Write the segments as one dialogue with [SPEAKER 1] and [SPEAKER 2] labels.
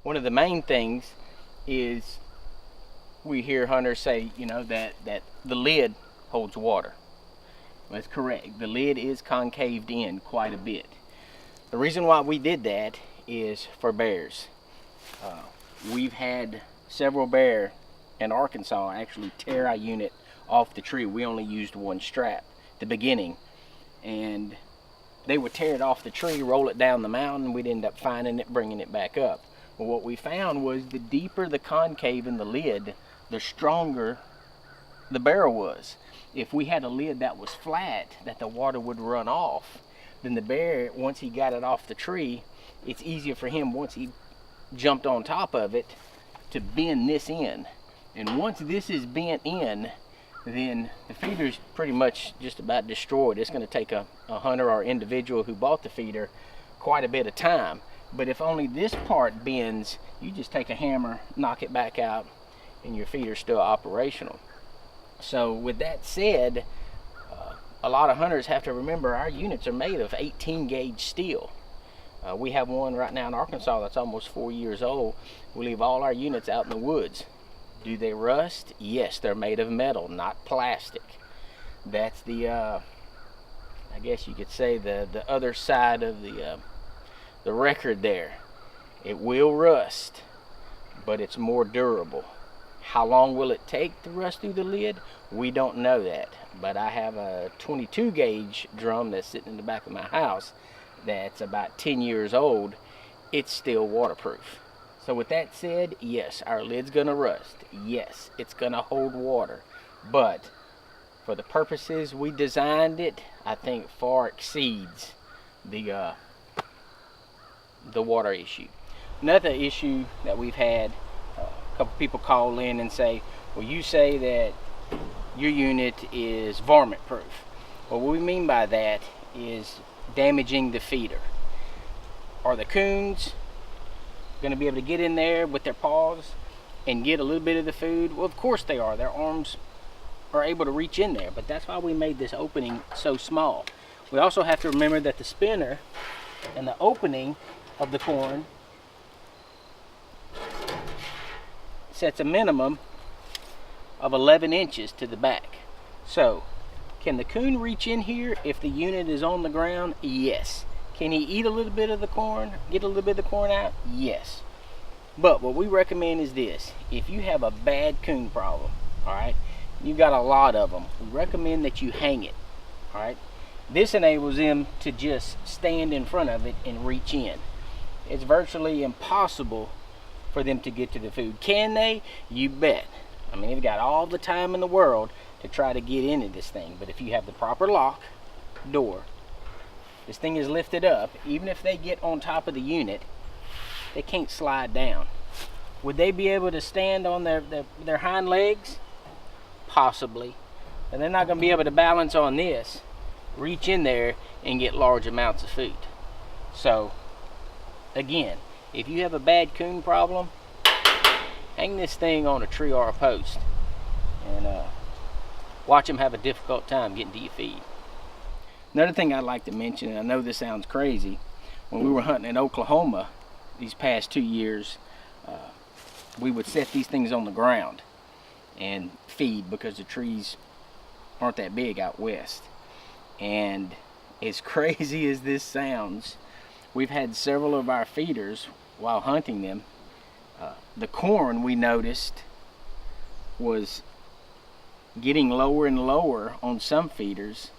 [SPEAKER 1] One of the main things is we hear hunters say, that the lid holds water. That's correct. The lid is concaved in quite a bit. The reason why we did that is for bears. We've had several bear in Arkansas actually tear our unit off the tree. We only used one strap at the beginning, and they would tear it off the tree, roll it down the mountain. We'd end up finding it, bringing it back up. But what we found was the deeper the concave in the lid, the stronger the barrel was. If we had a lid that was flat, that the water would run off, then the bear, once he got it off the tree, it's easier for him, once he jumped on top of it, to bend this in. And once this is bent in, then the feeder's pretty much just about destroyed. It's going to take a hunter or individual who bought the feeder quite a bit of time. But if only this part bends, you just take a hammer, knock it back out, and your feeder's still operational. So with that said, a lot of hunters have to remember our units are made of 18 gauge steel. We have one right now in Arkansas that's almost 4 years old. We leave all our units out in the woods. Do they rust? Yes, they're made of metal, not plastic. That's the, I guess you could say, the other side of the record there. It will rust, but it's more durable. How long will it take to rust through the lid? We don't know that. But I have a 22 gauge drum that's sitting in the back of my house that's about 10 years old. It's still waterproof. So with that said, yes, our lid's gonna rust. Yes, it's gonna hold water. But for the purposes we designed it, I think far exceeds the water issue. Another issue that we've had, a couple people call in and say, well, you say that your unit is varmint proof. Well, what we mean by that is damaging the feeder. Are the coons going to be able to get in there with their paws and get a little bit of the food? Well, of course they are. Their arms are able to reach in there, but that's why we made this opening so small. We also have to remember that the spinner and the opening of the corn sets a minimum of 11 inches to the back. So can the coon reach in here if the unit is on the ground? Yes. Can he eat a little bit of the corn, get a little bit of the corn out? Yes. But what we recommend is this: if you have a bad coon problem, all right, you got a lot of them, we recommend that you hang it. All right, this enables them to just stand in front of it and reach in. It's virtually impossible for them to get to the food. Can they? You bet. I mean, they've got all the time in the world to try to get into this thing, but if you have the proper lock door, this thing is lifted up. Even if they get on top of the unit, they can't slide down. Would they be able to stand on their hind legs? Possibly. And they're not going to be able to balance on this, reach in there, and get large amounts of food. So, again, if you have a bad coon problem, hang this thing on a tree or a post and watch them have a difficult time getting to your feed. Another thing I'd like to mention, and I know this sounds crazy, when we were hunting in Oklahoma these past 2 years, we would set these things on the ground and feed because the trees aren't that big out west. And as crazy as this sounds, we've had several of our feeders, while hunting them, the corn we noticed was getting lower and lower on some feeders,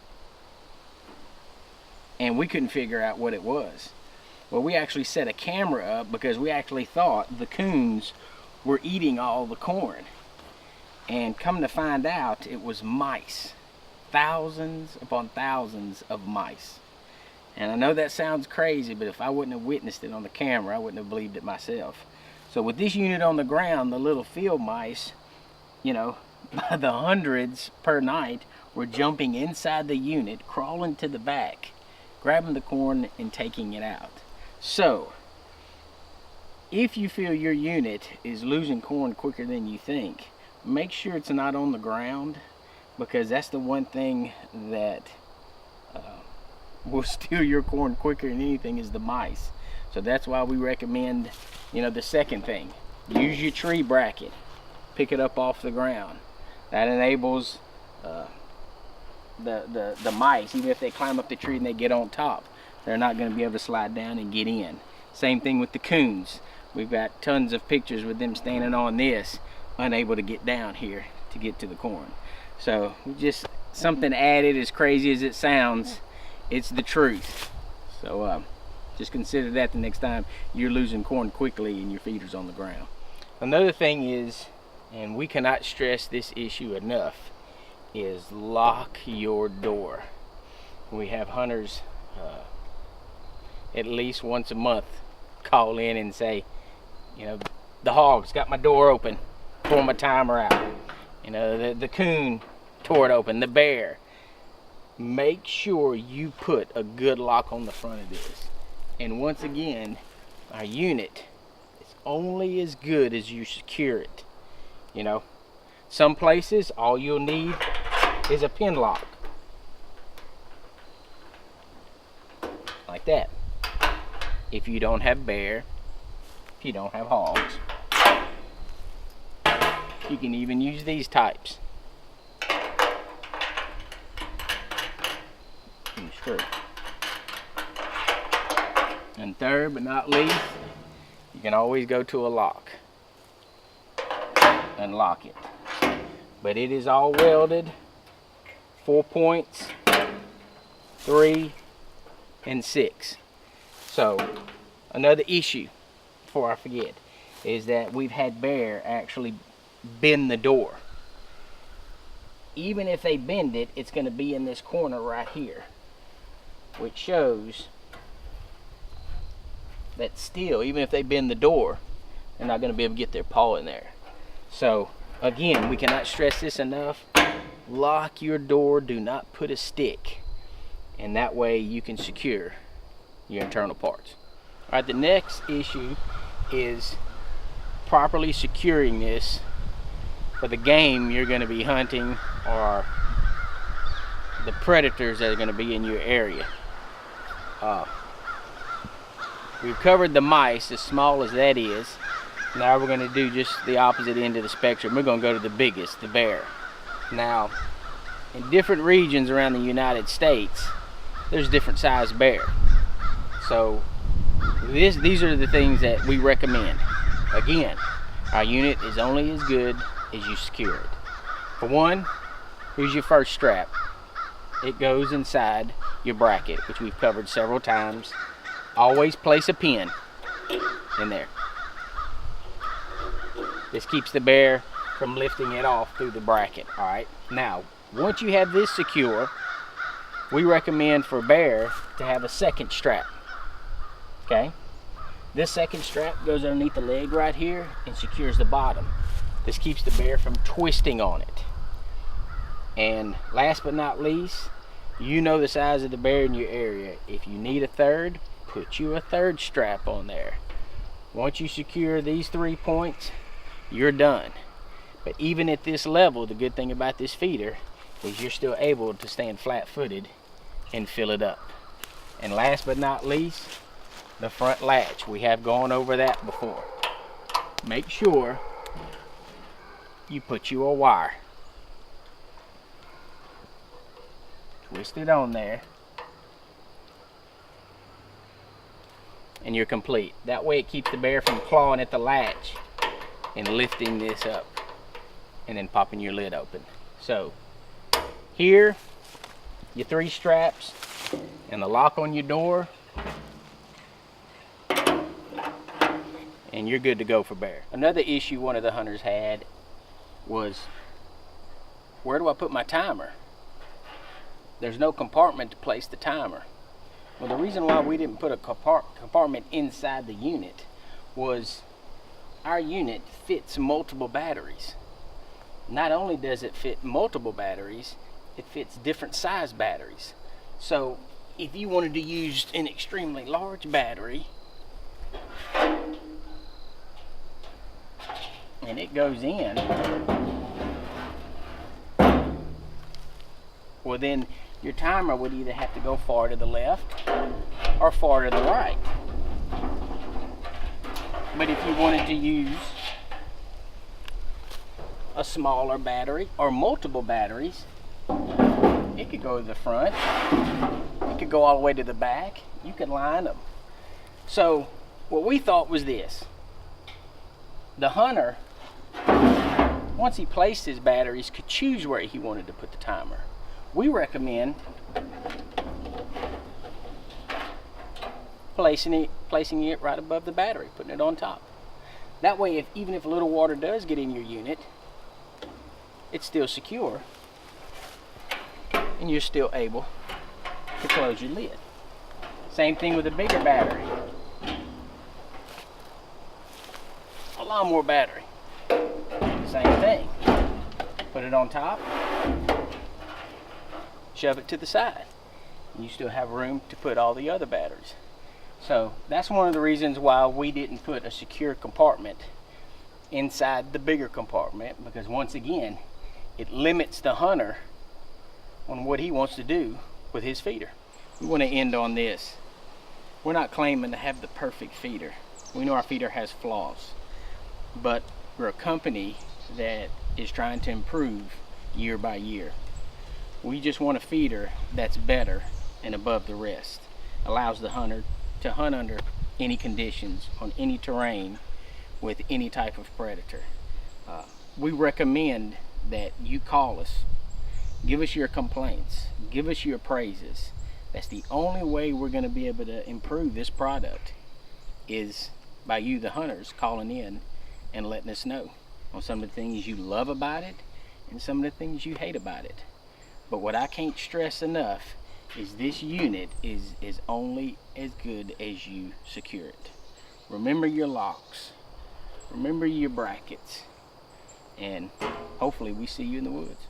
[SPEAKER 1] and we couldn't figure out what it was. Well, we actually set a camera up because we actually thought the coons were eating all the corn. And come to find out, it was mice. Thousands upon thousands of mice. And I know that sounds crazy, but if I wouldn't have witnessed it on the camera, I wouldn't have believed it myself. So with this unit on the ground, the little field mice, by the hundreds per night, were jumping inside the unit, crawling to the back, grabbing the corn and taking it out. So, if you feel your unit is losing corn quicker than you think, make sure it's not on the ground, because that's the one thing that will steal your corn quicker than anything is the mice. So that's why we recommend, you know, the second thing. Use your tree bracket. Pick it up off the ground. That enables the mice, even if they climb up the tree and they get on top, they're not going to be able to slide down and get in. Same thing with the coons. We've got tons of pictures with them standing on this, unable to get down here to get to the corn. So just something added, as crazy as it sounds, it's the truth. So just consider that the next time you're losing corn quickly and your feeder's on the ground. Another thing is, and we cannot stress this issue enough, is lock your door. We have hunters at least once a month call in and say, you know, the hog's got my door open, pull my timer out. You know, the coon tore it open, the bear. Make sure you put a good lock on the front of this. And once again, our unit is only as good as you secure it. You know, some places all you'll need is a pin lock. Like that. If you don't have bear, if you don't have hogs, you can even use these types. And screw. And third but not least, you can always go to a lock. Unlock it. But it is all welded, 4 points, 3 and 6. So another issue, before I forget, is that we've had bear actually bend the door. Even if they bend it, it's going to be in this corner right here, which shows that still, even if they bend the door, they're not going to be able to get their paw in there. So again, we cannot stress this enough. Lock your door, do not put a stick, and that way you can secure your internal parts. All right, the next issue is properly securing this for the game you're going to be hunting or the predators that are going to be in your area. We've covered the mice, as small as that is. Now we're going to do just the opposite end of the spectrum. We're going to go to the biggest, the bear. Now, in different regions around the United States, there's different sized bear. So these are the things that we recommend. Again, our unit is only as good as you secure it. For one, here's your first strap. It goes inside your bracket, which we've covered several times. Always place a pin in there. This keeps the bear from lifting it off through the bracket. All right. Now, once you have this secure, we recommend for bear to have a second strap. Okay. This second strap goes underneath the leg right here and secures the bottom. This keeps the bear from twisting on it. And last but not least, you know the size of the bear in your area. If you need a third, put you a third strap on there. Once you secure these 3 points, you're done. But even at this level, the good thing about this feeder is you're still able to stand flat-footed and fill it up. And last but not least, the front latch. We have gone over that before. Make sure you put you a wire. Twist it on there. And you're complete. That way it keeps the bear from clawing at the latch and lifting this up and then popping your lid open. So here, your 3 straps and the lock on your door, and you're good to go for bear. Another issue one of the hunters had was, where do I put my timer? There's no compartment to place the timer. Well, the reason why we didn't put a compartment inside the unit was our unit fits multiple batteries. Not only does it fit multiple batteries, it fits different size batteries. So if you wanted to use an extremely large battery and it goes in, well then your timer would either have to go far to the left or far to the right. But if you wanted to use a smaller battery or multiple batteries, it could go to the front, it could go all the way to the back, you could line them. So what we thought was this: the hunter, once he placed his batteries, could choose where he wanted to put the timer. We recommend placing it right above the battery, putting it on top. That way, even if a little water does get in your unit, it's still secure and you're still able to close your lid. Same thing with a bigger battery. A lawnmower battery, same thing. Put it on top, shove it to the side, and you still have room to put all the other batteries. So that's one of the reasons why we didn't put a secure compartment inside the bigger compartment, because once again, it limits the hunter on what he wants to do with his feeder. We want to end on this. We're not claiming to have the perfect feeder. We know our feeder has flaws, but we're a company that is trying to improve year by year. We just want a feeder that's better and above the rest. Allows the hunter to hunt under any conditions, on any terrain, with any type of predator. We recommend that you call us, give us your complaints, give us your praises. That's the only way we're going to be able to improve this product, is by you, the hunters, calling in and letting us know on some of the things you love about it and some of the things you hate about it. But what I can't stress enough is this unit is only as good as you secure it. Remember your locks, remember your brackets, and hopefully we see you in the woods.